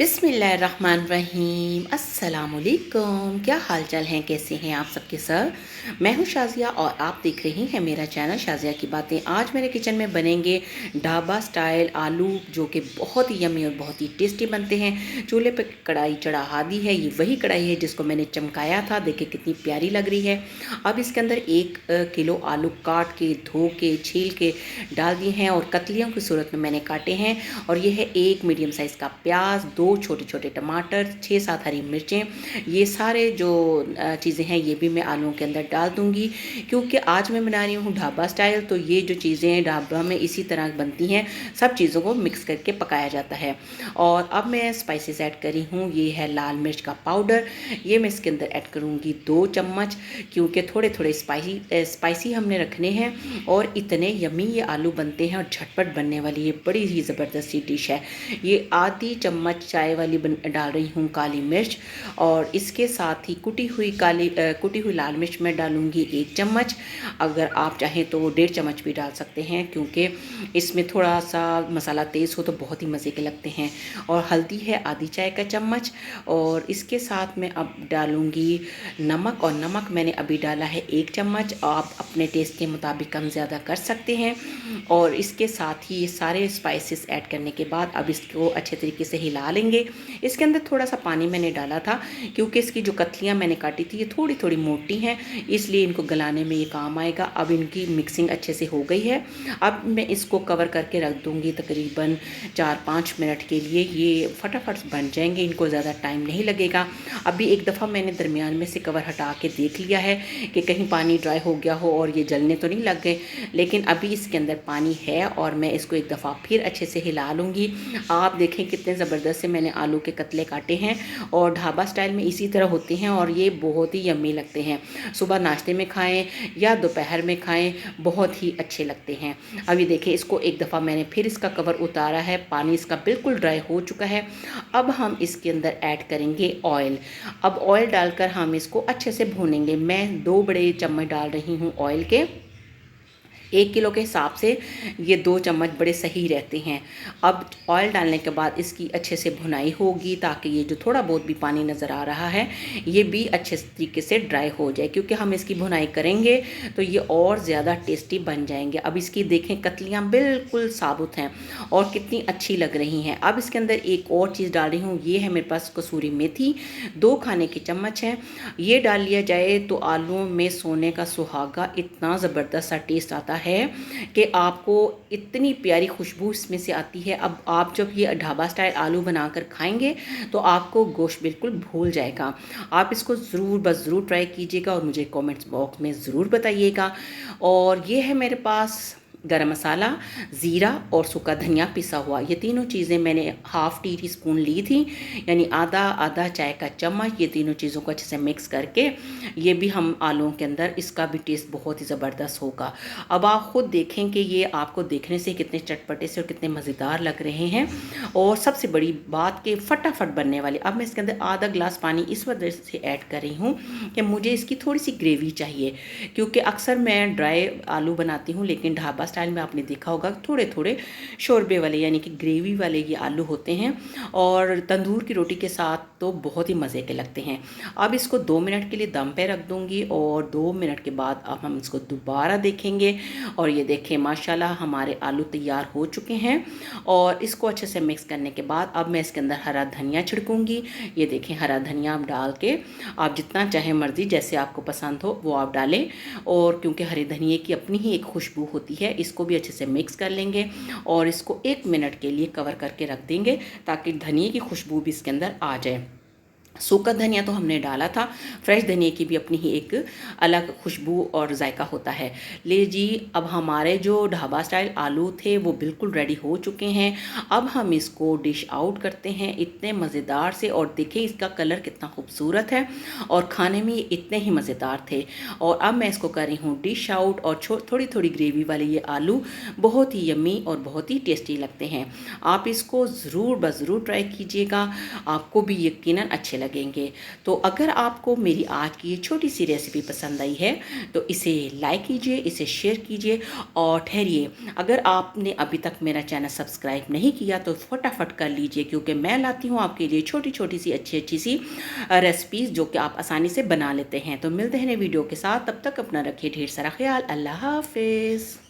बिस्मिल्लाहिर्रहमानिर्रहीम अस्सलाम वालेकुम। क्या हाल चाल हैं, कैसे हैं आप सबके सर। मैं हूं शाज़िया और आप देख रही हैं मेरा चैनल शाज़िया की बातें। आज मेरे किचन में बनेंगे ढाबा स्टाइल आलू, जो कि बहुत ही यमी और बहुत ही टेस्टी बनते हैं। चूल्हे पे कढ़ाई चढ़ा दी है, ये वही कढ़ाई है जिसको मैंने चमकाया था। देखिए कितनी प्यारी लग रही है। अब इसके अंदर 1 किलो आलू काट के, धो के, छील के डाल दिए हैं और कतलियों की सूरत में मैंने काटे हैं। और ये है 1 मीडियम साइज़ का प्याज, 2 छोटे छोटे टमाटर, 6-7 हरी मिर्चें। ये सारे जो चीज़ें हैं ये भी मैं आलूओं के अंदर डाल दूंगी, क्योंकि आज मैं बना रही हूँ ढाबा स्टाइल। तो ये जो चीज़ें ढाबा में इसी तरह बनती हैं, सब चीज़ों को मिक्स करके पकाया जाता है। और अब मैं स्पाइसेस ऐड कर रही हूँ। ये है लाल मिर्च का पाउडर, ये मैं इसके अंदर ऐड करूँगी 2 चम्मच, क्योंकि थोड़े थोड़े स्पाइसी हमने रखने हैं। और इतने यमी ये आलू बनते हैं और झटपट बनने वाली ये बड़ी ही ज़बरदस्त डिश है। ये आधी चम्मच चाय वाली डाल रही हूँ काली मिर्च, और इसके साथ ही कुटी हुई लाल मिर्च मैं डालूँगी 1 चम्मच। अगर आप चाहें तो 1.5 चम्मच भी डाल सकते हैं, क्योंकि इसमें थोड़ा सा मसाला तेज़ हो तो बहुत ही मज़े के लगते हैं। और हल्दी है आधी चाय का चम्मच। और इसके साथ मैं अब डालूँगी नमक, और नमक मैंने अभी डाला है 1 चम्मच। आप अपने टेस्ट के मुताबिक कम ज़्यादा कर सकते हैं। और इसके साथ ही ये सारे स्पाइसेस ऐड करने के बाद अब इसको अच्छे तरीके से हिला लेंगे। इसके अंदर थोड़ा सा पानी मैंने डाला था, क्योंकि इसकी जो कतलियाँ मैंने काटी थी ये थोड़ी थोड़ी मोटी हैं, इसलिए इनको गलाने में ये काम आएगा। अब इनकी मिक्सिंग अच्छे से हो गई है। अब मैं इसको कवर करके रख दूँगी तकरीबन 4-5 मिनट के लिए। ये फटाफट बन जाएंगे, इनको ज़्यादा टाइम नहीं लगेगा। अभी एक दफ़ा मैंने दरमियान में से कवर हटा के देख लिया है कि कहीं पानी ड्राई हो गया हो और ये जलने तो नहीं लग गए, लेकिन अभी इसके अंदर पानी है। और मैं इसको एक दफ़ा फिर अच्छे से हिला लूँगी। आप देखें कितने ज़बरदस्त से मैंने आलू के कतले काटे हैं, और ढाबा स्टाइल में इसी तरह होते हैं और ये बहुत ही यम्मी लगते हैं। सुबह नाश्ते में खाएं या दोपहर में खाएं, बहुत ही अच्छे लगते हैं। अभी देखें, इसको एक दफ़ा मैंने फिर इसका कवर उतारा है, पानी इसका बिल्कुल ड्राई हो चुका है। अब हम इसके अंदर ऐड करेंगे ऑयल। अब ऑयल डालकर हम इसको अच्छे से भूनेंगे। मैं 2 बड़े चम्मच डाल रही हूँ ऑयल के। 1 किलो के हिसाब से ये 2 चम्मच बड़े सही रहते हैं। अब ऑयल डालने के बाद इसकी अच्छे से भुनाई होगी, ताकि ये जो थोड़ा बहुत भी पानी नज़र आ रहा है ये भी अच्छे तरीके से ड्राई हो जाए, क्योंकि हम इसकी भुनाई करेंगे तो ये और ज़्यादा टेस्टी बन जाएंगे। अब इसकी देखें कतलियाँ बिल्कुल साबुत हैं और कितनी अच्छी लग रही हैं। अब इसके अंदर एक और चीज़ डाल रही हूँ, ये है मेरे पास कसूरी मेथी, 2 खाने के चम्मच हैं। ये डाल लिया जाए तो आलूओं में सोने का सुहागा, इतना ज़बरदस्त सा टेस्ट आता है कि आपको इतनी प्यारी खुशबू इसमें से आती है। अब आप जब ये ढाबा स्टाइल आलू बनाकर खाएंगे तो आपको गोश्त बिल्कुल भूल जाएगा। आप इसको ज़रूर ट्राई कीजिएगा और मुझे कमेंट्स बॉक्स में ज़रूर बताइएगा। और ये है मेरे पास गरम मसाला, ज़ीरा और सूखा धनिया पिसा हुआ। ये तीनों चीज़ें मैंने हाफ़ टी स्पून ली थी, यानी आधा चाय का चम्मच। ये तीनों चीज़ों को अच्छे से मिक्स करके ये भी हम आलूओं के अंदर, इसका भी टेस्ट बहुत ही ज़बरदस्त होगा। अब आप ख़ुद देखें कि ये आपको देखने से कितने चटपटे से और कितने मज़ेदार लग रहे हैं। और सबसे बड़ी बात कि फटाफट बनने वाले। अब मैं इसके अंदर आधा गिलास पानी इस वजह से ऐड कर रही हूँ कि मुझे इसकी थोड़ी सी ग्रेवी चाहिए, क्योंकि अक्सर मैं ड्राई आलू बनाती हूँ, लेकिन ढाबा स्टाइल में आपने देखा होगा थोड़े थोड़े शोरबे वाले, यानी कि ग्रेवी वाले ये आलू होते हैं। और तंदूर की रोटी के साथ तो बहुत ही मज़े के लगते हैं। अब इसको 2 मिनट के लिए दम पे रख दूँगी, और 2 मिनट के बाद अब हम इसको दोबारा देखेंगे। और ये देखें माशाल्लाह हमारे आलू तैयार हो चुके हैं। और इसको अच्छे से मिक्स करने के बाद अब मैं इसके अंदर हरा धनिया छिड़कूँगी। ये देखें, हरा धनिया आप डाल के आप जितना चाहे मर्ज़ी, जैसे आपको पसंद हो वो आप डालें। और क्योंकि हरे धनिए की अपनी ही एक खुशबू होती है, इसको भी अच्छे से मिक्स कर लेंगे और इसको 1 मिनट के लिए कवर करके रख देंगे, ताकि धनिए की खुशबू भी इसके अंदर आ जाए। सूखा धनिया तो हमने डाला था, फ्रेश धनिया की भी अपनी ही एक अलग खुशबू और जायका होता है। ले जी, अब हमारे जो ढाबा स्टाइल आलू थे वो बिल्कुल रेडी हो चुके हैं। अब हम इसको डिश आउट करते हैं, इतने मज़ेदार से। और देखें इसका कलर कितना खूबसूरत है और खाने में ये इतने ही मज़ेदार थे। और अब मैं इसको कर रही हूँ डिश आउट। और थोड़ी थोड़ी ग्रेवी वाले ये आलू बहुत ही यम्मी और बहुत ही टेस्टी लगते हैं। आप इसको ज़रूर ट्राई कीजिएगा, आपको भी यकीनन अच्छे लगेंगे। तो अगर आपको मेरी आज की ये छोटी सी रेसिपी पसंद आई है तो इसे लाइक कीजिए, इसे शेयर कीजिए और ठहरिए, अगर आपने अभी तक मेरा चैनल सब्सक्राइब नहीं किया तो फटाफट कर लीजिए, क्योंकि मैं लाती हूँ आपके लिए छोटी छोटी सी अच्छी सी रेसिपीज़ जो कि आप आसानी से बना लेते हैं। तो मिलते हैं नए वीडियो के साथ, तब तक अपना रखिए ढेर सारा ख्याल। अल्लाह हाफिज़।